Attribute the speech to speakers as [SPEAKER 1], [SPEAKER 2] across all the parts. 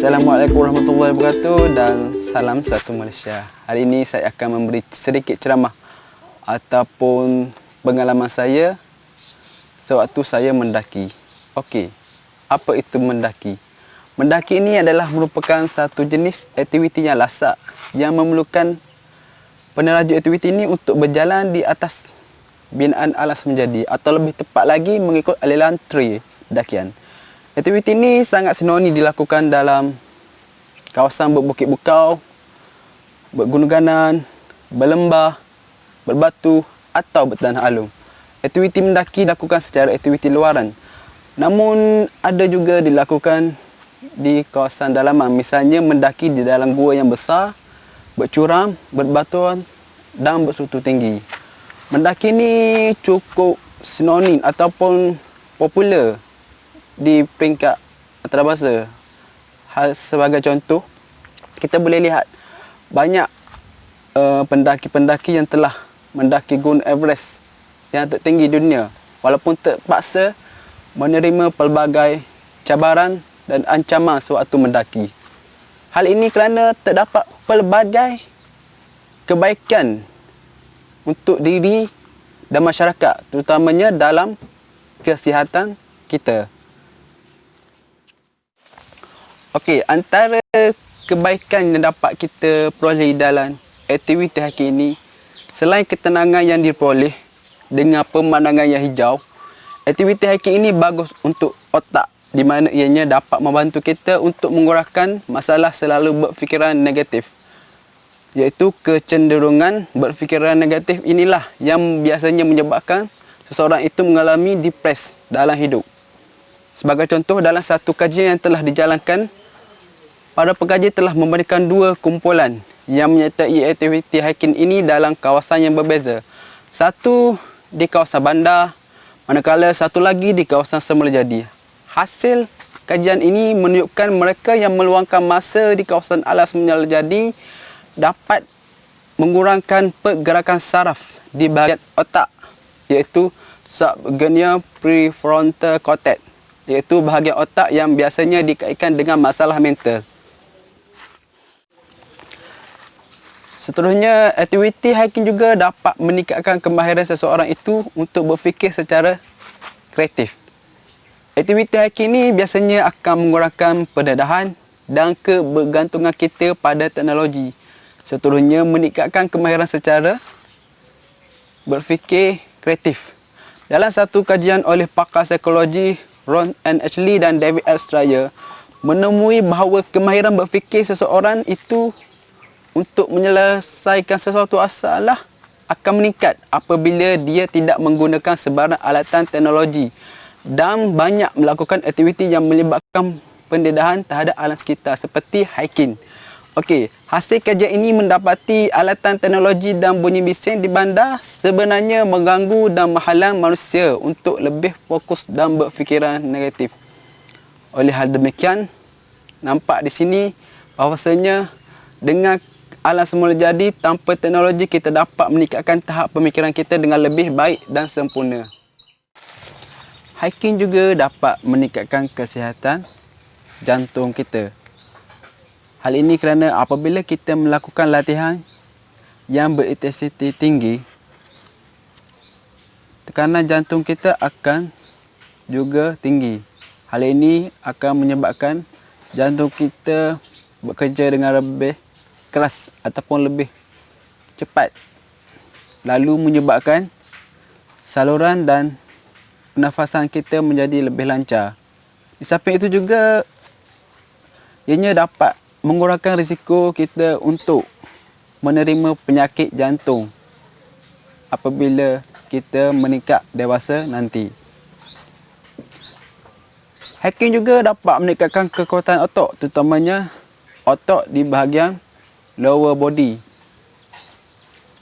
[SPEAKER 1] Assalamualaikum warahmatullahi wabarakatuh dan salam satu Malaysia. Hari ini saya akan memberi sedikit ceramah ataupun pengalaman saya sewaktu saya mendaki. Okey, apa itu mendaki? Mendaki ini adalah merupakan satu jenis aktiviti yang lasak yang memerlukan peneraju aktiviti ini untuk berjalan di atas binaan alas menjadi atau lebih tepat lagi mengikut aliran trail dakian. Aktiviti ini sangat senonoh dilakukan dalam kawasan berbukit bukau, bergunung-ganan, berlembah, berbatu atau bertanah alum. Aktiviti mendaki dilakukan secara aktiviti luaran. Namun ada juga dilakukan di kawasan dalaman, misalnya mendaki di dalam gua yang besar, bercuram, berbatuan dan bersutu tinggi. Mendaki ini cukup sinonim ataupun popular di peringkat antarabangsa. Sebagai contoh, kita boleh lihat banyak pendaki-pendaki yang telah mendaki Gunung Everest yang tertinggi di dunia walaupun terpaksa menerima pelbagai cabaran dan ancaman sewaktu mendaki. Hal ini kerana terdapat pelbagai kebaikan untuk diri dan masyarakat, terutamanya dalam kesihatan kita. Okey, antara kebaikan yang dapat kita peroleh dalam aktiviti haki ini, selain ketenangan yang diperoleh dengan pemandangan yang hijau, aktiviti haki ini bagus untuk otak, di mana ianya dapat membantu kita untuk mengurangkan masalah selalu berfikiran negatif. Iaitu kecenderungan berfikiran negatif inilah yang biasanya menyebabkan seseorang itu mengalami depresi dalam hidup. Sebagai contoh, dalam satu kajian yang telah dijalankan, para pekaji telah memberikan dua kumpulan yang menyertai aktiviti hiking ini dalam kawasan yang berbeza. Satu di kawasan bandar, manakala satu lagi di kawasan Semula Jadi. Hasil kajian ini menunjukkan mereka yang meluangkan masa di kawasan alas Semula Jadi dapat mengurangkan pergerakan saraf di bahagian otak, iaitu subgenia prefrontal cortex, iaitu bahagian otak yang biasanya dikaitkan dengan masalah mental. Seterusnya, aktiviti hiking juga dapat meningkatkan kemahiran seseorang itu untuk berfikir secara kreatif. Aktiviti hiking ini biasanya akan mengurangkan pendedahan dan kebergantungan kita pada teknologi. Seterusnya, meningkatkan kemahiran secara berfikir kreatif. Dalam satu kajian oleh pakar psikologi Ron and Ashley dan David L. Stryer, menemui bahawa kemahiran berfikir seseorang itu untuk menyelesaikan sesuatu masalah akan meningkat apabila dia tidak menggunakan sebarang alatan teknologi dan banyak melakukan aktiviti yang melibatkan pendedahan terhadap alam sekitar seperti hiking. Okey, hasil kajian ini mendapati alatan teknologi dan bunyi bising di bandar sebenarnya mengganggu dan menghalang manusia untuk lebih fokus dan berfikiran negatif. Oleh hal demikian, nampak di sini bahawasanya dengan alam semula jadi tanpa teknologi kita dapat meningkatkan tahap pemikiran kita dengan lebih baik dan sempurna. Hiking juga dapat meningkatkan kesihatan jantung kita. Hal ini kerana apabila kita melakukan latihan yang berintensiti tinggi, tekanan jantung kita akan juga tinggi. Hal ini akan menyebabkan jantung kita bekerja dengan lebih keras ataupun lebih cepat, lalu menyebabkan saluran dan pernafasan kita menjadi lebih lancar. Di samping itu juga, ianya dapat mengurangkan risiko kita untuk menerima penyakit jantung apabila kita meningkat dewasa nanti. Hiking juga dapat meningkatkan kekuatan otot, terutamanya otot di bahagian lower body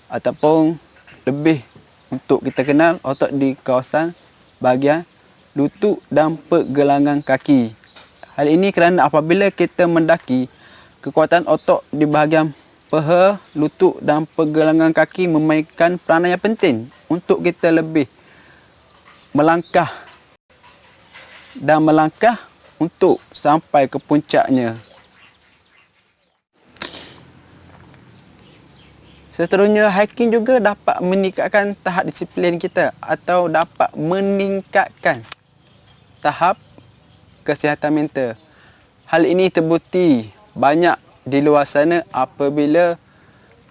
[SPEAKER 1] ataupun lebih untuk kita kenal otot di kawasan bahagian lutut dan pergelangan kaki. Hal ini kerana apabila kita mendaki, kekuatan otot di bahagian paha, lutut dan pergelangan kaki memainkan peranan yang penting untuk kita lebih melangkah dan melangkah untuk sampai ke puncaknya. Seterusnya, hiking juga dapat meningkatkan tahap disiplin kita atau dapat meningkatkan tahap kesihatan mental. Hal ini terbukti banyak di luar sana apabila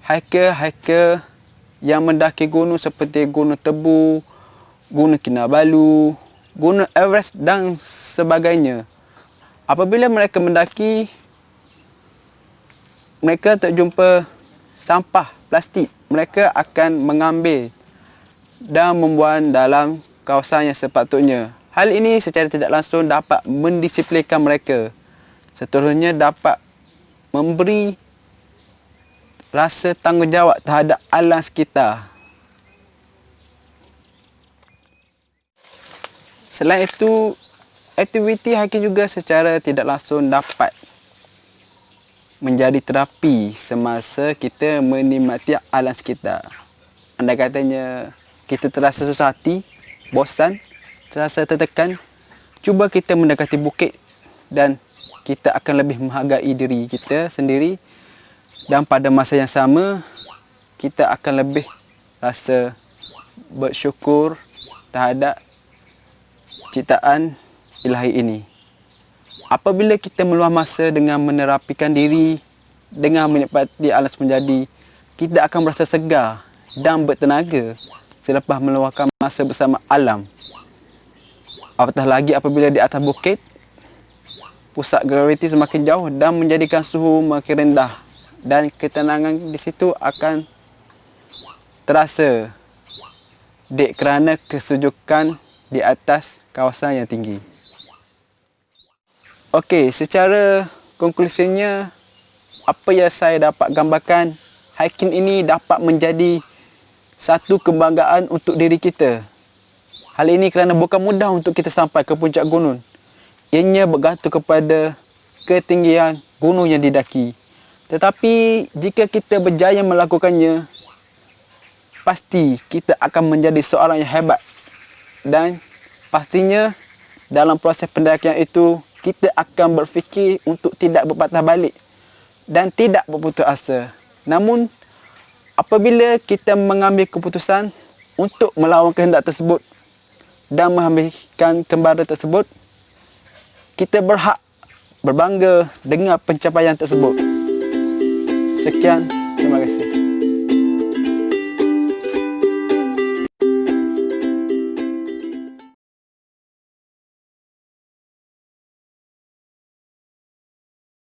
[SPEAKER 1] hiker-hiker yang mendaki gunung seperti Gunung Tebu, Gunung Kinabalu, Gunung Everest dan sebagainya. Apabila mereka mendaki, mereka terjumpa sampah plastik. Mereka akan mengambil dan membuang dalam kawasan yang sepatutnya. Hal ini secara tidak langsung dapat mendisiplinkan mereka. Seterusnya, dapat memberi rasa tanggungjawab terhadap alam sekitar. Selain itu, aktiviti hiking juga secara tidak langsung dapat menjadi terapi semasa kita menikmati alam sekitar. Andai katanya kita terasa susah hati, bosan, terasa tertekan, cuba kita mendekati bukit dan kita akan lebih menghargai diri kita sendiri, dan pada masa yang sama kita akan lebih rasa bersyukur terhadap ciptaan Ilahi ini. Apabila kita meluang masa dengan menerapikan diri, dengan menikmati alam menjadi, kita akan merasa segar dan bertenaga selepas meluangkan masa bersama alam. Apatah lagi apabila di atas bukit, pusat graviti semakin jauh dan menjadikan suhu makin rendah, dan ketenangan di situ akan terasa dek kerana kesejukan di atas kawasan yang tinggi. Okey, secara konklusinya, apa yang saya dapat gambarkan, hiking ini dapat menjadi satu kebanggaan untuk diri kita. Hal ini kerana bukan mudah untuk kita sampai ke puncak gunung. Ianya bergantung kepada ketinggian gunung yang didaki. Tetapi jika kita berjaya melakukannya, pasti kita akan menjadi seorang yang hebat. Dan pastinya dalam proses pendakian itu, kita akan berfikir untuk tidak berpatah balik dan tidak berputus asa. Namun, apabila kita mengambil keputusan untuk melawan kehendak tersebut dan menghabiskan kembara tersebut, kita berhak berbangga dengan pencapaian tersebut. Sekian, terima kasih.